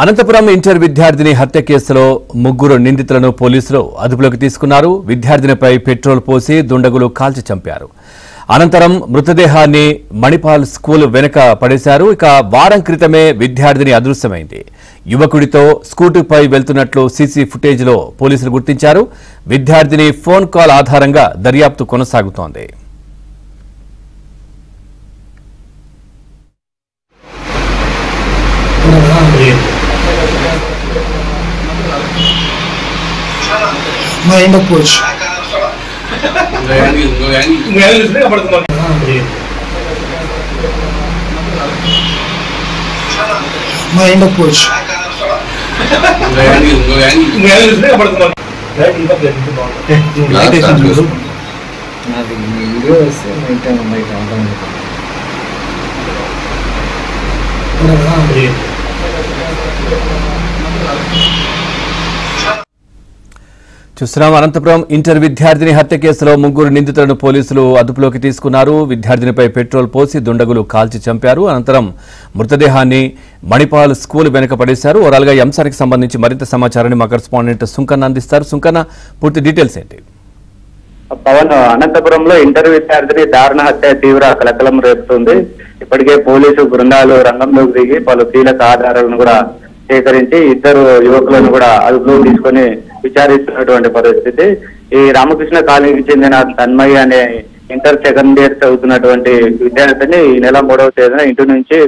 Anantapuram inter విద్యార్థిని హత్య కేసులో ముగ్గురు నిందితులను పోలీసులు అదుపులోకి తీసుకున్నారు. విద్యార్థినిపై పెట్రోల్ పోసి దుండగులు కాల్చి చంపారు. అనంతరం మృతదేహాన్ని మణిపాల్ స్కూల్ వెనుక పడేశారు. ఇక వారం క్రితమే విద్యార్థిని అదృశ్యమైంది. యువకుడితో స్కూటీపై వెళ్తున్నట్లు సీసీ ఫుటేజ్లో పోలీసులు గుర్తించారు. విద్యార్థిని ఫోన్ కాల్ ఆధారంగా దర్యాప్తు కొనసాగుతోంది. Mind approach. Mind approach. చూస్తున్నాం. అనంతపురం ఇంటర్ విద్యార్థిని హత్య కేసులో ముగ్గురు నిందితులను పోలీసులు అదుపులోకి తీసుకున్నారు. విద్యార్థినిపై పెట్రోల్ పోసి దుండగులు కాల్చి చంపారు. అనంతరం మృతదేహాన్ని మణిపాల్ స్కూల్ వెనుక పడేశారు. ఓవరాల్ గా ఈ అంశానికి సంబంధించి మరింత సమాచారాన్ని మా కరెస్పాండెంట్ సుంకన్న అందిస్తారు. సుంకన్న, పూర్తి డీటెయిల్స్ ఏంటి? పవన్, అనంతపురంలో ఇంటర్ విద్యార్థిని దారుణ హత్య తీవ్ర కలకలం రేపుతుంది. ఇప్పటికే పోలీసు బృందాలు రంగంలోకి దిగి పలు కీలక ఆధారాలను కూడా సేకరించి ఇద్దరు యువకులను కూడా అదుపులోకి తీసుకొని విచారిస్తున్నటువంటి పరిస్థితి. ఈ రామకృష్ణ కాలనీకి చెందిన తన్మయ్య అనే ఇంటర్ సెకండ్ ఇయర్ చదువుతున్నటువంటి విద్యార్థిని ఈ నెల 3వ తేదీన ఇంటి నుంచి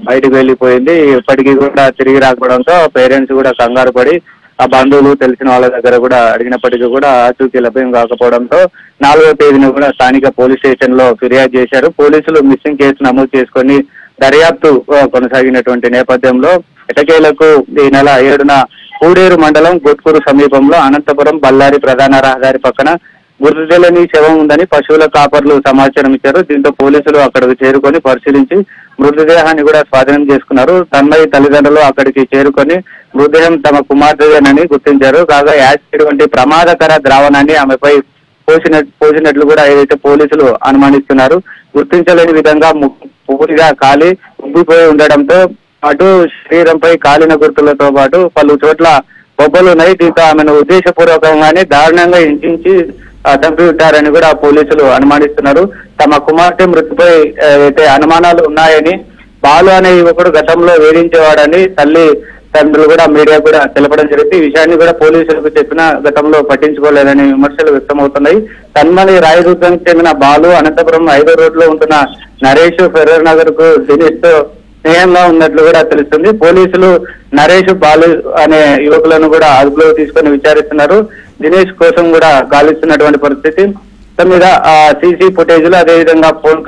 బయటకు వెళ్లిపోయింది. ఇప్పటికీ కూడా తిరిగి రాకపోవడంతో పేరెంట్స్ కూడా కంగారు పడి ఆ బంధువులు తెలిసిన వాళ్ళ దగ్గర కూడా అడిగినప్పటికీ కూడా ఆచూకీ లభ్యం కాకపోవడంతో 4వ తేదీన కూడా స్థానిక పోలీస్ స్టేషన్ లో ఫిర్యాదు చేశారు. పోలీసులు మిస్సింగ్ కేసు నమోదు చేసుకొని దర్యాప్తు కొనసాగినటువంటి నేపథ్యంలో ఎటకేలకు ఈ నెల 7న పూడేరు మండలం గొట్కూరు సమీపంలో అనంతపురం బళ్ళారి ప్రధాన రహదారి పక్కన గుర్తు తెలియని శవం ఉందని పశువుల కాపర్లు సమాచారం ఇచ్చారు. దీంతో పోలీసులు అక్కడికి చేరుకొని పరిశీలించి మృతదేహాన్ని కూడా స్వాధీనం చేసుకున్నారు. తన్మయ్య తల్లిదండ్రులు అక్కడికి చేరుకొని మృతదేహం తమ కుమార్తెనని గుర్తించారు. కాగా యాసిడ్ వంటి ప్రమాదకర ద్రావణాన్ని ఆమెపై పోసినట్లు కూడా ఏదైతే పోలీసులు అనుమానిస్తున్నారు. గుర్తించలేని విధంగా పూర్తిగా కాలి ఉబ్బిపోయి ఉండడంతో పాటు శరీరంపై కాలిన గుర్తులతో పాటు పలు చోట్ల బొబ్బలు ఉన్నాయి. దీంతో ఆమెను ఉద్దేశపూర్వకంగానే దారుణంగా హింసించి చంపి ఉంటారని కూడా పోలీసులు అనుమానిస్తున్నారు. తమ కుమార్తె మృతిపై అయితే అనుమానాలు ఉన్నాయని, బాలు అనే యువకుడు గతంలో వేధించేవాడని తల్లి తండ్రులు కూడా మీడియా కూడా తెలపడం జరిగింది. ఈ విషయాన్ని కూడా పోలీసులకు చెప్పినా గతంలో పట్టించుకోలేదని విమర్శలు వ్యక్తమవుతున్నాయి. తన్మని రాయదుర్గానికి చెందిన బాలు అనంతపురం 5వ రోడ్లో ఉంటున్న నరేష్ ఫెర్రర్ నగర్ కు దినేష్ తో స్నేహంగా ఉన్నట్లు కూడా తెలుస్తుంది. పోలీసులు నరేష్, బాలు అనే యువకులను కూడా అదుపులోకి తీసుకొని విచారిస్తున్నారు. దినేష్ కోసం కూడా గాలిస్తున్నటువంటి పరిస్థితి. మీద సీసీ ఫుటేజ్లు అదేవిధంగా ఫోన్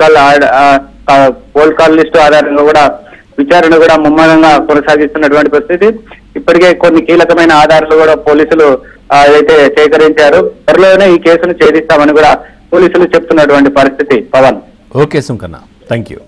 కాల్ లిస్టు ఆధారంగా కూడా విచారణ కూడా ముమ్మరంగా కొనసాగిస్తున్నటువంటి పరిస్థితి. ఇప్పటికే కొన్ని కీలకమైన ఆధారాలు కూడా పోలీసులు అయితే సేకరించారు. త్వరలోనే ఈ కేసును ఛేదిస్తామని కూడా పోలీసులు చెప్తున్నటువంటి పరిస్థితి. Pawan. Okay Sunkanna, thank you.